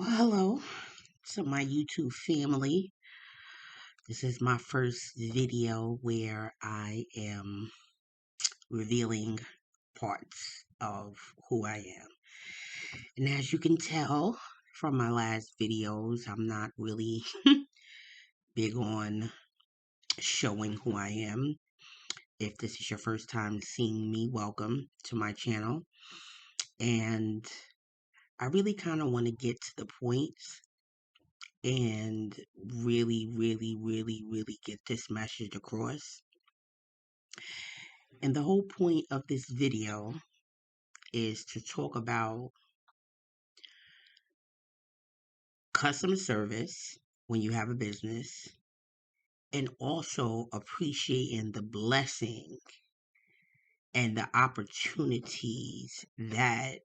Well, hello to my YouTube family. This is my first video where I am revealing parts of who I am. And as you can tell from my last videos, I'm not really big on showing who I am. If this is your first time seeing me, welcome to my channel. And I really kind of want to get to the point and really get this message across. And the whole point of this video is to talk about customer service when you have a business and also appreciating the blessing and the opportunities that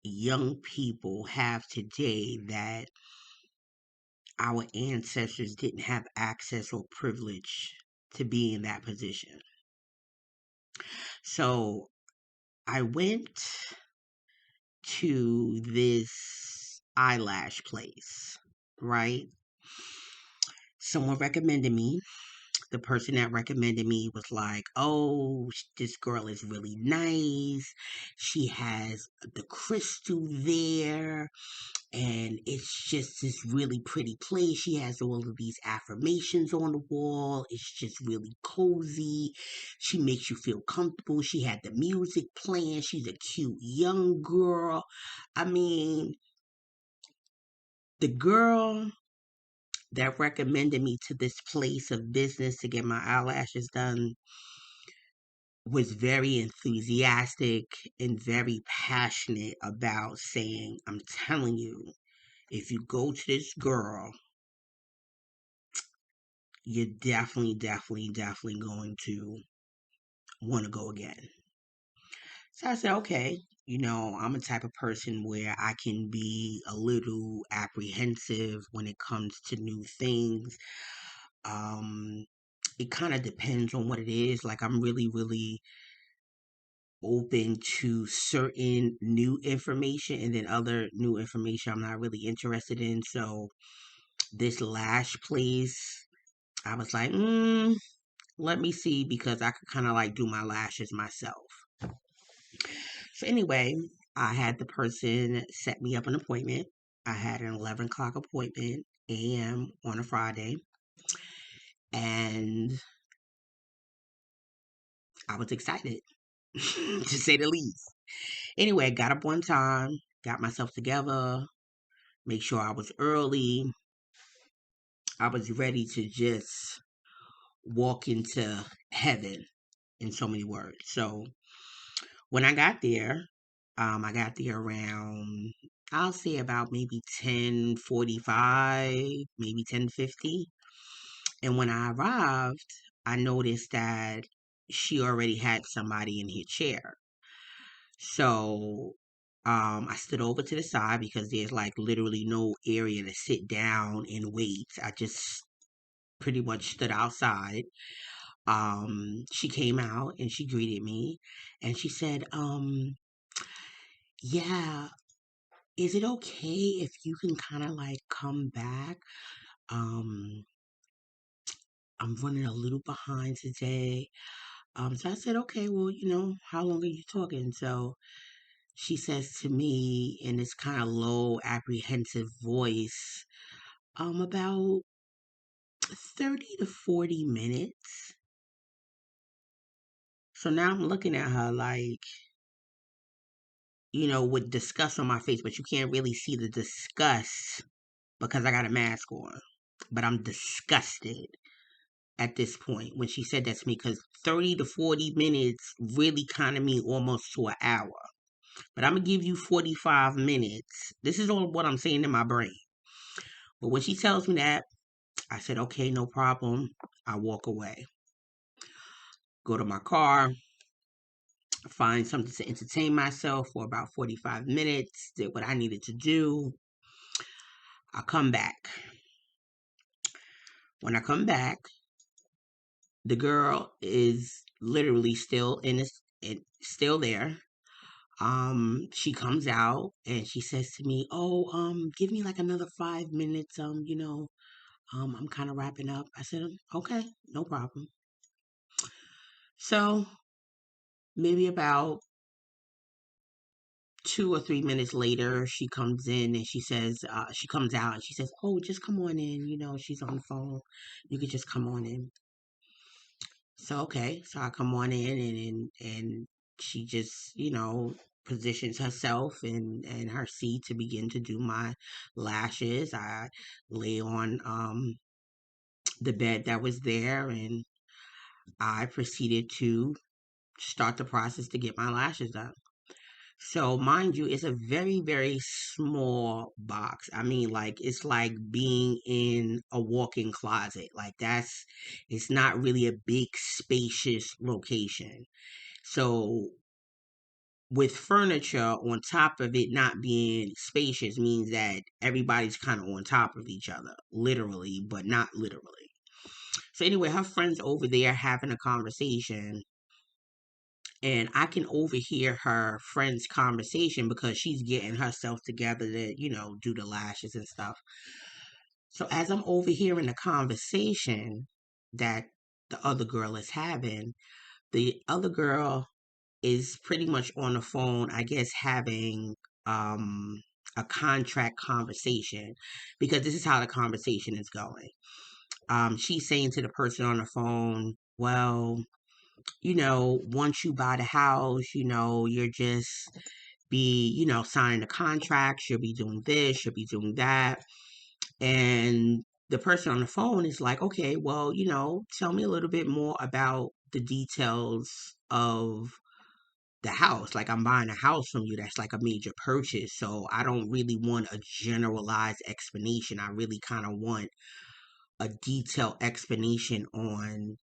young people have today that our ancestors didn't have access or privilege to be in that position. So I went to this eyelash place, right? Someone recommended me. The person that recommended me was like, oh, this girl is really nice. She has the crystal there, and it's just this really pretty place. She has all of these affirmations on the wall. It's just really cozy. She makes you feel comfortable. She had the music playing. She's a cute young girl. I mean, the girl that recommended me to this place of business to get my eyelashes done was very enthusiastic and very passionate about saying, I'm telling you, if you go to this girl, you're definitely going to want to go again. So I said, okay, I'm a type of person where I can be a little apprehensive when it comes to new things. Um, it kind of depends on what it is. Like, I'm really open to certain new information, and then other new information I'm not really interested in. So this lash place, I was like, let me see, because I could kind of like do my lashes myself. So anyway, I had the person set me up an appointment. I had an 11 o'clock appointment a.m. on a Friday, and I was excited to say the least. Anyway, got up one time, got myself together, make sure I was early. I was ready to just walk into heaven, in so many words. So when I got there around, I'll say about maybe 10:45, maybe 10:50. And when I arrived, I noticed that she already had somebody in her chair. So I stood over to the side because there's like literally no area to sit down and wait. I just pretty much stood outside. She came out and she greeted me, and she said, yeah, is it okay if you can kind of like come back? Um, I'm running a little behind today. So I said, okay, well, how long are you talking? So she says to me in this kind of low, apprehensive voice, about 30 to 40 minutes. So now I'm looking at her like, with disgust on my face, but you can't really see the disgust because I got a mask on. But I'm disgusted at this point when she said that to me, because 30 to 40 minutes really kind of mean almost to an hour. But I'm going to give you 45 minutes. This is all what I'm saying in my brain. But when she tells me that, I said, okay, no problem. I walk away. Go to my car, find something to entertain myself for about 45 minutes, did what I needed to do. I come back. When I come back, the girl is literally still still there. She comes out and she says to me, "Oh, give me like another 5 minutes. I'm kind of wrapping up." I said, "Okay, no problem." So maybe about 2 or 3 minutes later, she comes in and she comes out and she says, "Oh, just come on in. She's on the phone. You could just come on in." So okay, so I come on in and she just positions herself in her seat to begin to do my lashes. I lay on the bed that was there and I proceeded to start the process to get my lashes done. So mind you, it's a very, very small box. I mean, like it's like being in a walk-in closet. Like it's not really a big spacious location. So with furniture on top of it not being spacious means that everybody's kind of on top of each other, literally, but not literally. So anyway, her friend's over there having a conversation and I can overhear her friend's conversation because she's getting herself together to, do the lashes and stuff. So as I'm overhearing the conversation that the other girl is having, the other girl is pretty much on the phone, I guess, having a contract conversation because this is how the conversation is going. She's saying to the person on the phone, well, once you buy the house, you're just be, signing the contract, she'll be doing this, she'll be doing that. And the person on the phone is like, okay, well, tell me a little bit more about the details of the house. Like, I'm buying a house from you. That's like a major purchase. So I don't really want a generalized explanation. I really kind of want a detailed explanation on,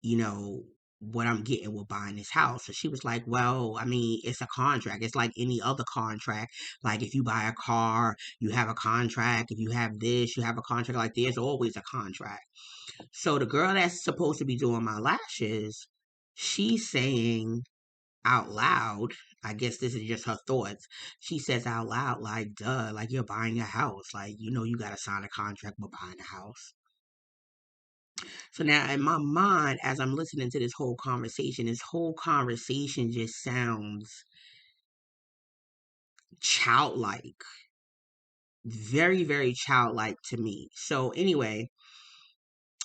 you know, what I'm getting with buying this house. So she was like, well, I mean, it's a contract. It's like any other contract. Like if you buy a car, you have a contract. If you have this, you have a contract. Like there's always a contract. So the girl that's supposed to be doing my lashes, she's saying out loud, I guess this is just her thoughts. She says out loud, like, duh, like you're buying a house. Like, you got to sign a contract with buying a house. So now in my mind, as I'm listening to this whole conversation just sounds childlike, very, very childlike to me. So anyway,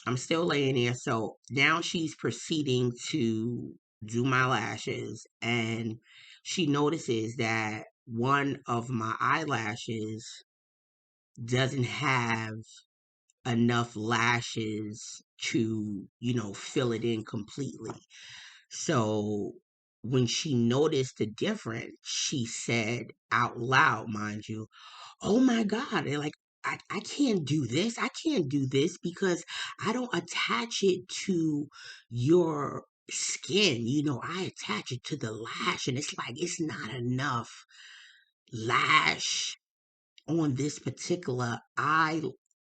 I'm still laying there. So now she's proceeding to do my lashes and she notices that one of my eyelashes doesn't have enough lashes to, fill it in completely. So when she noticed the difference, she said out loud, mind you, "Oh my God." And like, I can't do this. I can't do this because I don't attach it to your skin. I attach it to the lash. And it's like, it's not enough lash on this particular eye,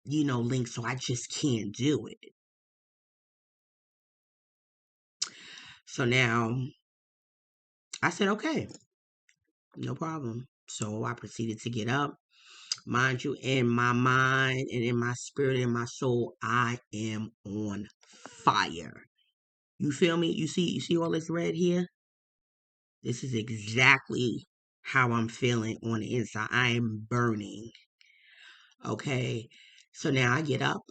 link. So I just can't do it. So now I said, okay, no problem. So I proceeded to get up. Mind you, in my mind and in my spirit and my soul, I am on fire. You feel me? You see all this red here? This is exactly how I'm feeling on the inside. I am burning. Okay. So now I get up.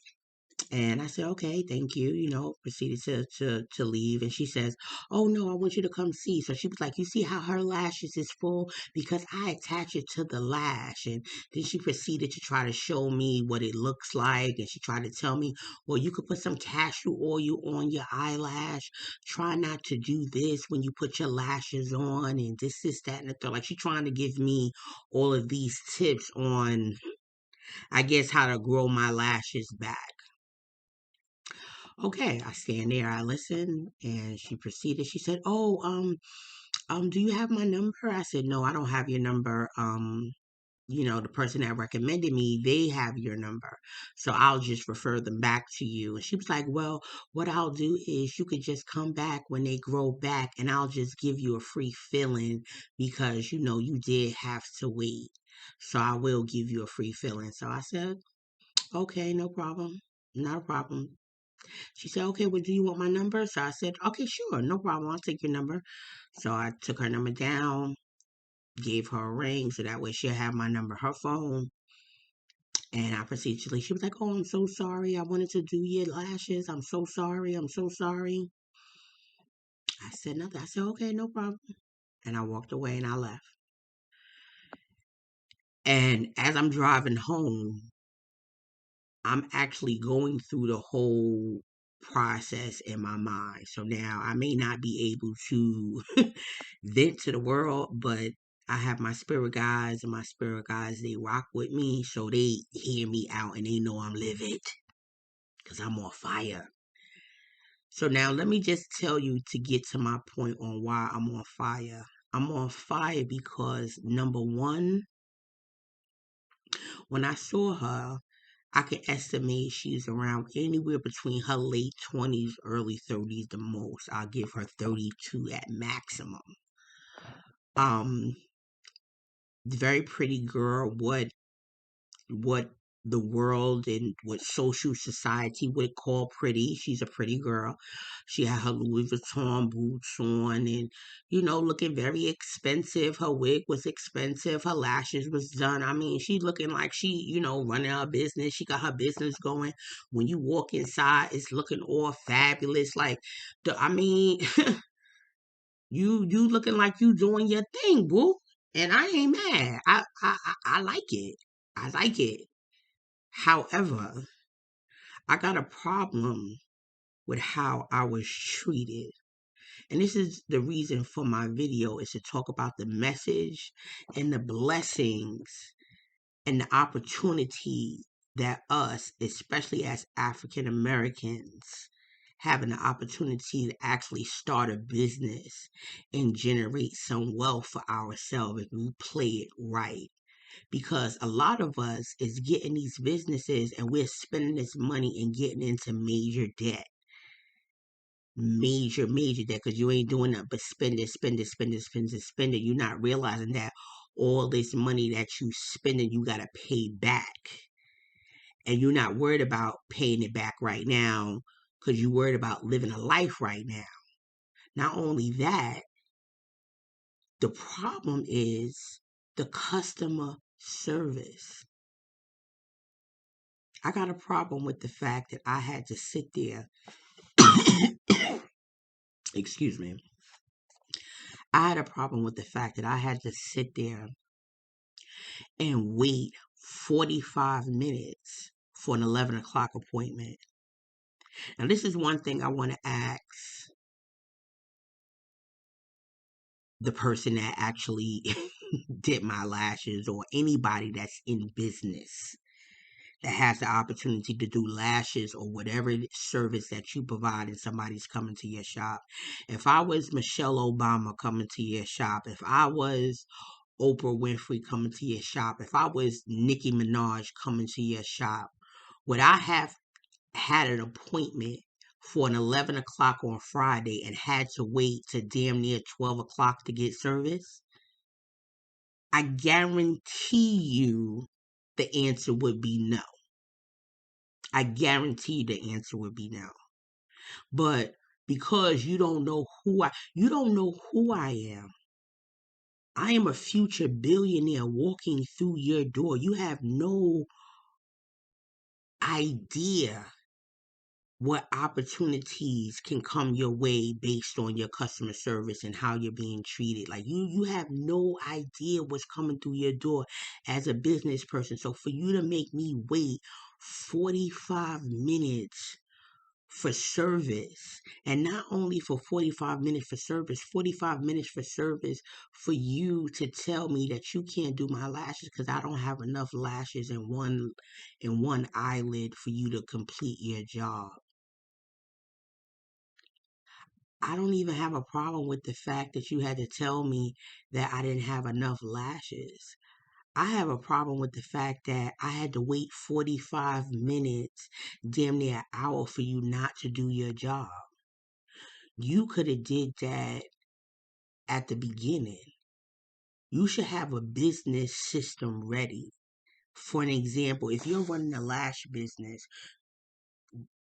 And I said, okay, thank you, proceeded to leave. And she says, oh no, I want you to come see. So she was like, you see how her lashes is full? Because I attach it to the lash. And then she proceeded to try to show me what it looks like. And she tried to tell me, well, you could put some cashew oil on your eyelash. Try not to do this when you put your lashes on. And this, that, and the third. Like she trying to give me all of these tips on, I guess, how to grow my lashes back. Okay, I stand there, I listen, and she proceeded. She said, "Oh, do you have my number?" I said, "No, I don't have your number. the person that recommended me, they have your number. So I'll just refer them back to you. And she was like, well, what I'll do is you could just come back when they grow back and I'll just give you a free filling because, you did have to wait. So I will give you a free filling. So I said, okay, no problem. Not a problem. She said, okay, well, do you want my number? So I said, okay, sure, no problem. I'll take your number. So I took her number down, gave her a ring so that way she'll have my number, her phone. And I proceeded to leave. She was like, oh, I'm so sorry. I wanted to do your lashes. I'm so sorry. I'm so sorry. I said nothing. I said, okay, no problem. And I walked away and I left. And as I'm driving home, I'm actually going through the whole process in my mind. So now I may not be able to vent to the world, but I have my spirit guides, and my spirit guides, they rock with me. So they hear me out and they know I'm livid because I'm on fire. So now let me just tell you to get to my point on why I'm on fire. I'm on fire because number one, when I saw her, I can estimate she's around anywhere between her late 20s, early 30s the most. I'll give her 32 at maximum. Um, very pretty girl, what the world and what social society would call pretty. She's a pretty girl. She had her Louis Vuitton boots on and, looking very expensive. Her wig was expensive. Her lashes was done. I mean, she looking like she, running her business. She got her business going. When you walk inside, it's looking all fabulous. Like, I mean, you looking like you doing your thing, boo. And I ain't mad. I like it. I like it. However, I got a problem with how I was treated. And this is the reason for my video is to talk about the message and the blessings and the opportunity that us, especially as African Americans, having the opportunity to actually start a business and generate some wealth for ourselves if we play it right, because a lot of us is getting these businesses and we're spending this money and getting into major debt because you ain't doing nothing but spend it, spend it, spend it, spend it, spend it. You're not realizing that all this money that you spending, you got to pay back. And you're not worried about paying it back right now because you're worried about living a life right now. Not only that, the problem is the customer service. I got a problem with the fact that I had to sit there. Excuse me. I had a problem with the fact that I had to sit there and wait 45 minutes for an 11 o'clock appointment. Now, this is one thing I want to ask the person that actually did my lashes or anybody that's in business that has the opportunity to do lashes or whatever service that you provide and somebody's coming to your shop. If I was Michelle Obama coming to your shop, if I was Oprah Winfrey coming to your shop, if I was Nicki Minaj coming to your shop, would I have had an appointment for an 11 o'clock on Friday and had to wait to damn near 12 o'clock to get service? I guarantee you the answer would be no. I guarantee the answer would be no. But because you don't know who I am. I am a future billionaire walking through your door. You have no idea what opportunities can come your way based on your customer service and how you're being treated. Like you have no idea what's coming through your door as a business person. So for you to make me wait 45 minutes for service, and not only for 45 minutes for service, 45 minutes for service for you to tell me that you can't do my lashes because I don't have enough lashes in one eyelid for you to complete your job. I don't even have a problem with the fact that you had to tell me that I didn't have enough lashes. I have a problem with the fact that I had to wait 45 minutes, damn near an hour for you not to do your job. You could have did that at the beginning. You should have a business system ready. For an example, if you're running a lash business,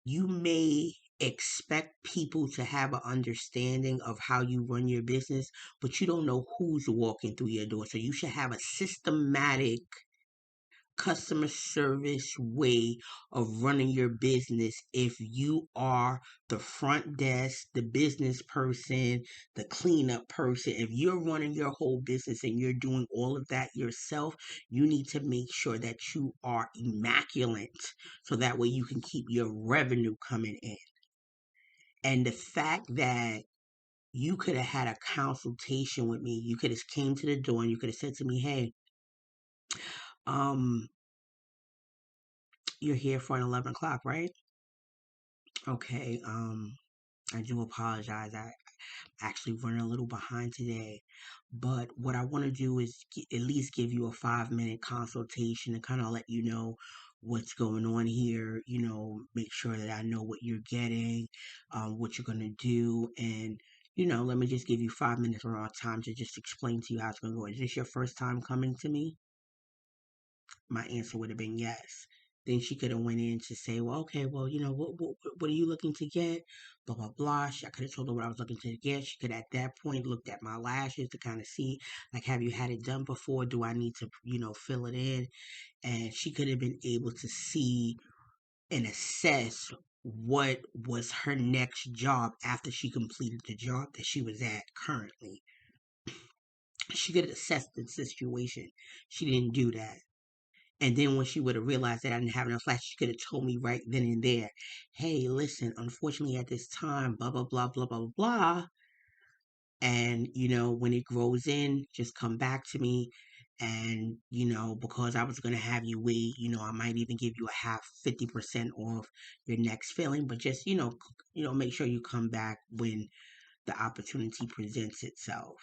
you may expect people to have an understanding of how you run your business, but you don't know who's walking through your door. So you should have a systematic customer service way of running your business if you are the front desk, the business person, the cleanup person. If you're running your whole business and you're doing all of that yourself, you need to make sure that you are immaculate so that way you can keep your revenue coming in. And the fact that you could have had a consultation with me, you could have came to the door and you could have said to me, hey, um, you're here for an 11 o'clock, right? Okay, I do apologize. I actually running a little behind today, but what I want to do is at least give you a 5 minute consultation to kind of let you know what's going on here. Make sure that I know what you're getting, what you're gonna do, and let me just give you 5 minutes around time to just explain to you how it's gonna go. Is this your first time coming to me? My answer would have been yes. Then she could have went in to say, well, okay, well, what are you looking to get? Blah blah blah. I could have told her what I was looking to get. She could at that point looked at my lashes to kind of see, like, have you had it done before? Do I need to, fill it in? And she could have been able to see and assess what was her next job after she completed the job that she was at currently. She could have assessed the situation. She didn't do that. And then when she would have realized that I didn't have enough flash, she could have told me right then and there, hey, listen, unfortunately at this time, blah, blah, blah, blah, blah, blah, blah. And, when it grows in, just come back to me. And, because I was going to have you wait, I might even give you a half 50% off your next filling. But just, make sure you come back when the opportunity presents itself.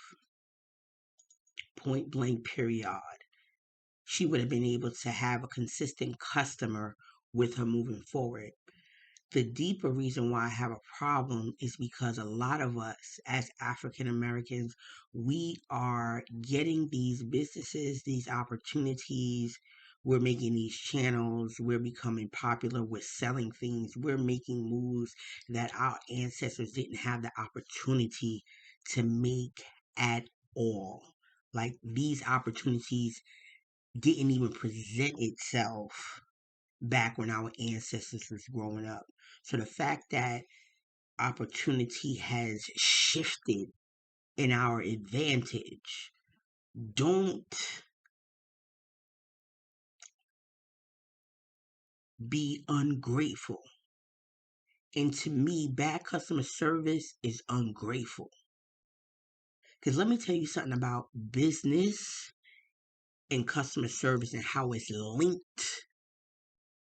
Point blank, period. She would have been able to have a consistent customer with her moving forward. The deeper reason why I have a problem is because a lot of us as African Americans, we are getting these businesses, these opportunities. We're making these channels. We're becoming popular. We're selling things. We're making moves that our ancestors didn't have the opportunity to make at all. Like, these opportunities didn't even present itself back when our ancestors was growing up. So the fact that opportunity has shifted in our advantage, don't be ungrateful. And to me, bad customer service is ungrateful. Because let me tell you something about business and customer service and how it's linked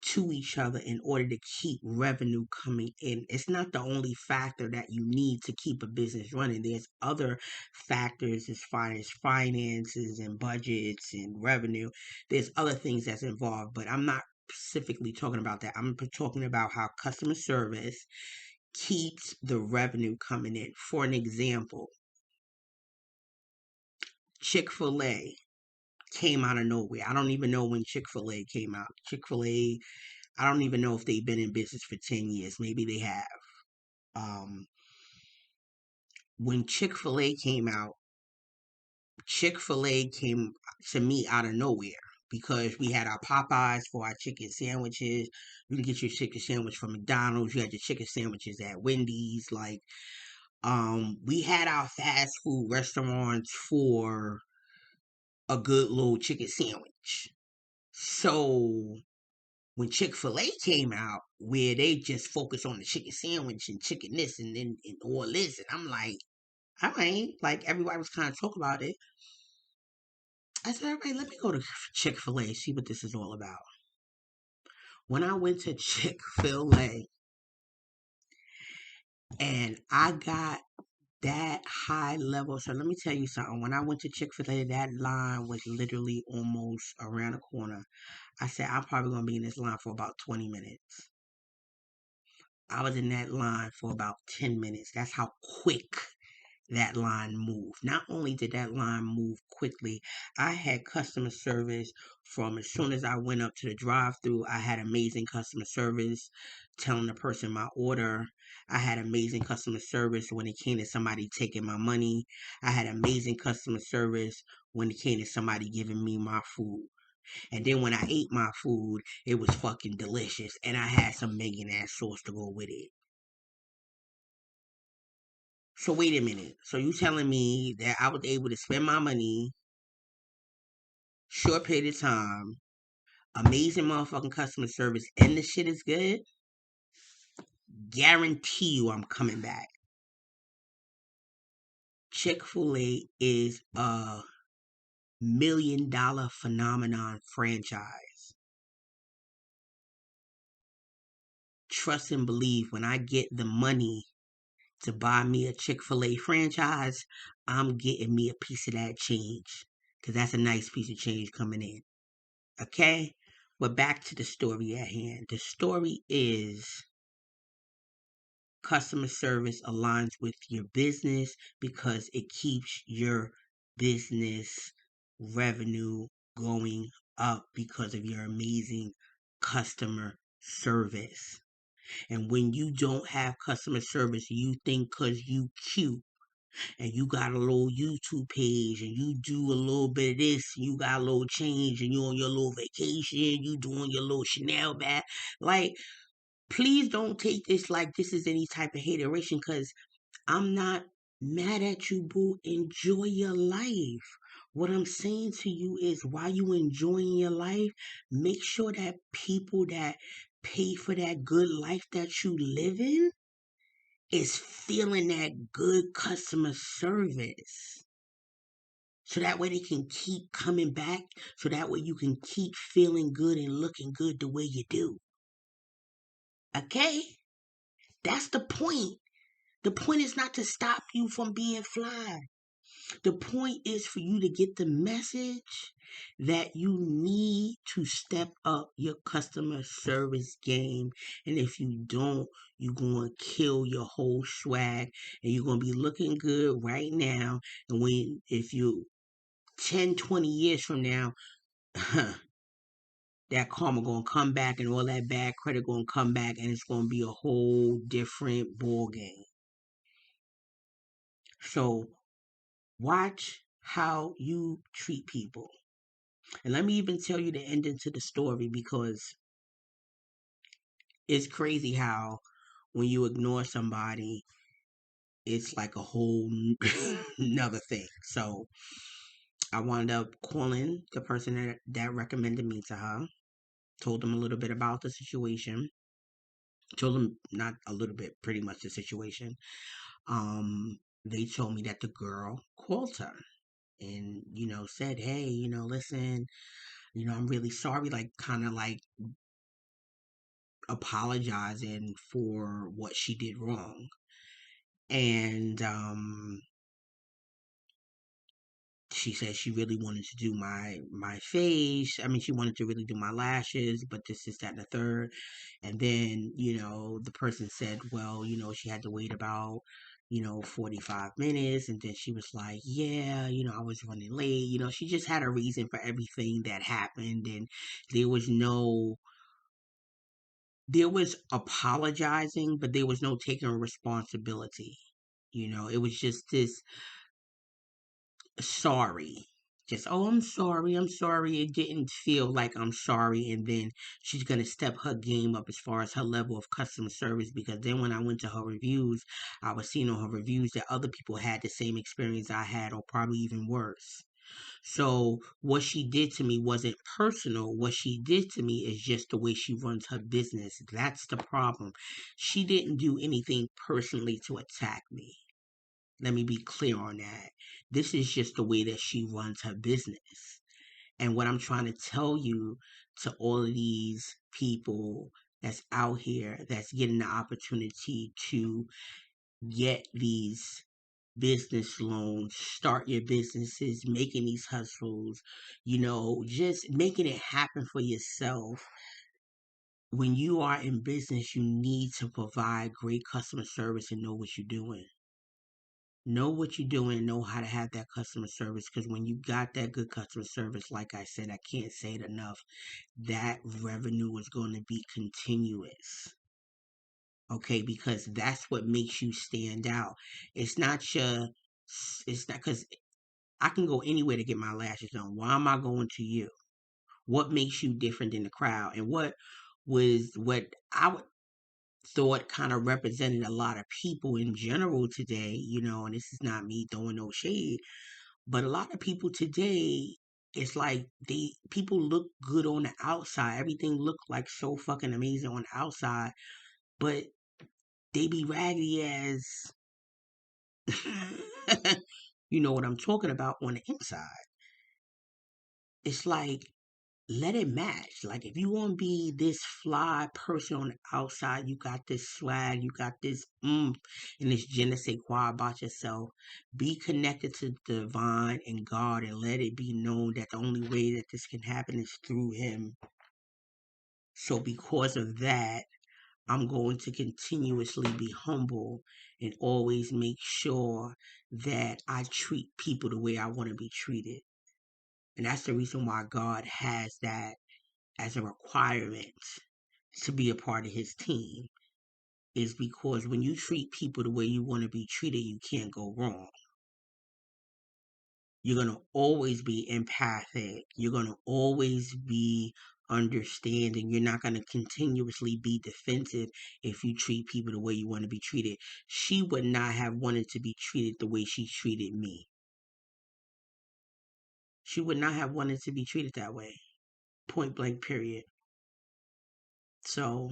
to each other in order to keep revenue coming in. It's not the only factor that you need to keep a business running. There's other factors as far as finances and budgets and revenue. There's other things that's involved, but I'm not specifically talking about that. I'm talking about how customer service keeps the revenue coming in. For an example, Chick-fil-A came out of nowhere. I don't even know when Chick-fil-A came out. Chick-fil-A, I don't even know if they've been in business for 10 years. Maybe they have. Um, when Chick-fil-A came out, Chick-fil-A came to me out of nowhere because we had our Popeyes for our chicken sandwiches. You can get your chicken sandwich from McDonald's. You had your chicken sandwiches at Wendy's. Like, we had our fast food restaurants for a good little chicken sandwich. So when Chick-fil-A came out, where they just focus on the chicken sandwich and chicken this and all this, and I'm like, all right, like, everybody was kind of talking about it. I said, all right, let me go to Chick-fil-A, see what this is all about. When I went to Chick-fil-A and I got that high level. So let me tell you something. When I went to Chick-fil-A, that line was literally almost around the corner. I said, I'm probably going to be in this line for about 20 minutes. I was in that line for about 10 minutes. That's how quick that line moved. Not only did that line move quickly, I had customer service from as soon as I went up to the drive-through. I had amazing customer service telling the person my order. I had amazing customer service when it came to somebody taking my money. I had amazing customer service when it came to somebody giving me my food. And then when I ate my food, it was fucking delicious. And I had some banging ass sauce to go with it. So wait a minute. So you telling me that I was able to spend my money, short period of time, amazing motherfucking customer service, and the shit is good? Guarantee you I'm coming back. Chick-fil-A is a $1 million phenomenon franchise. Trust and believe when I get the money to buy me a Chick-fil-A franchise, I'm getting me a piece of that change. Because that's a nice piece of change coming in. Okay? But back to the story at hand. The story is customer service aligns with your business because it keeps your business revenue going up because of your amazing customer service. And when you don't have customer service, you think because you cute and you got a little YouTube page and you do a little bit of this, and you got a little change and you on your little vacation, you doing your little Chanel bag. Like, please don't take this like this is any type of hateration because I'm not mad at you, boo. Enjoy your life. What I'm saying to you is while you enjoying your life, make sure that people that pay for that good life that you live in is feeling that good customer service. So that way they can keep coming back. So that way you can keep feeling good and looking good the way you do. Okay? That's the point. The point is not to stop you from being fly. The point is for you to get the message that you need to step up your customer service game. And if you don't, you're going to kill your whole swag and you're going to be looking good right now. And if you 10, 20 years from now, that karma going to come back and all that bad credit going to come back and it's going to be a whole different ball game. So watch how you treat people. And let me even tell you the ending to the story because it's crazy how when you ignore somebody, it's like a whole another thing. So I wound up calling the person that recommended me to her, told them a little bit about the situation, told them not a little bit, pretty much the situation. They told me that the girl called her and, said, hey, listen, I'm really sorry, like kind of like apologizing for what she did wrong. And she said she really wanted to do my face. I mean, she wanted to really do my lashes, but this is that and the third. And then, the person said, well, she had to wait about 45 minutes. And then she was like, yeah, I was running late. She just had a reason for everything that happened. And there was no there was apologizing, but there was no taking responsibility. It was just this sorry. Just, oh, I'm sorry, I'm sorry. It didn't feel like I'm sorry. And then she's going to step her game up as far as her level of customer service. Because then when I went to her reviews, I was seeing on her reviews that other people had the same experience I had, or probably even worse. So what she did to me wasn't personal. What she did to me is just the way she runs her business. That's the problem. She didn't do anything personally to attack me. Let me be clear on that. This is just the way that she runs her business. And what I'm trying to tell you to all of these people that's out here that's getting the opportunity to get these business loans, start your businesses, making these hustles, just making it happen for yourself. When you are in business, you need to provide great customer service and know what you're doing. Know what you're doing, know how to have that customer service. Because when you got that good customer service, like I said, I can't say it enough, that revenue is going to be continuous. Okay, because that's what makes you stand out. It's not your, it's not because I can go anywhere to get my lashes done. Why am I going to you? What makes you different than the crowd? And what I thought kind of represented a lot of people in general today, and this is not me throwing no shade, but a lot of people today, it's like people look good on the outside. Everything look like so fucking amazing on the outside, but they be raggedy as you know what I'm talking about on the inside. It's like let it match. Like if you want to be this fly person on the outside, you got this swag, you got this and this je ne sais quoi about yourself. Be connected to the divine and God, and let it be known that the only way that this can happen is through Him. So because of that, I'm going to continuously be humble and always make sure that I treat people the way I want to be treated. And that's the reason why God has that as a requirement to be a part of his team, is because when you treat people the way you want to be treated, you can't go wrong. You're going to always be empathic. You're going to always be understanding. You're not going to continuously be defensive if you treat people the way you want to be treated. She would not have wanted to be treated the way she treated me. She would not have wanted to be treated that way. Point blank, period. So,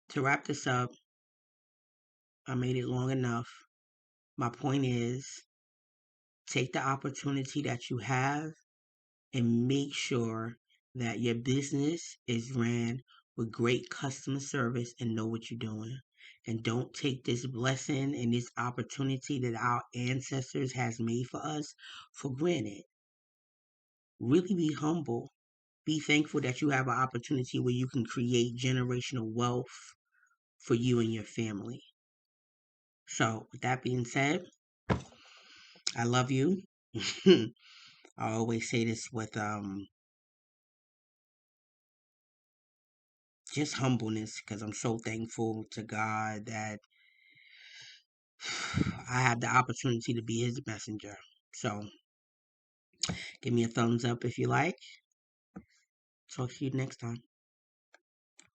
to wrap this up, I made it long enough. My point is, take the opportunity that you have and make sure that your business is ran with great customer service and know what you're doing. And don't take this blessing and this opportunity that our ancestors has made for us for granted. Really be humble. Be thankful that you have an opportunity where you can create generational wealth for you and your family. So, with that being said, I love you. I always say this with just humbleness, because I'm so thankful to God that I have the opportunity to be his messenger. So give me a thumbs up if you like. Talk to you next time.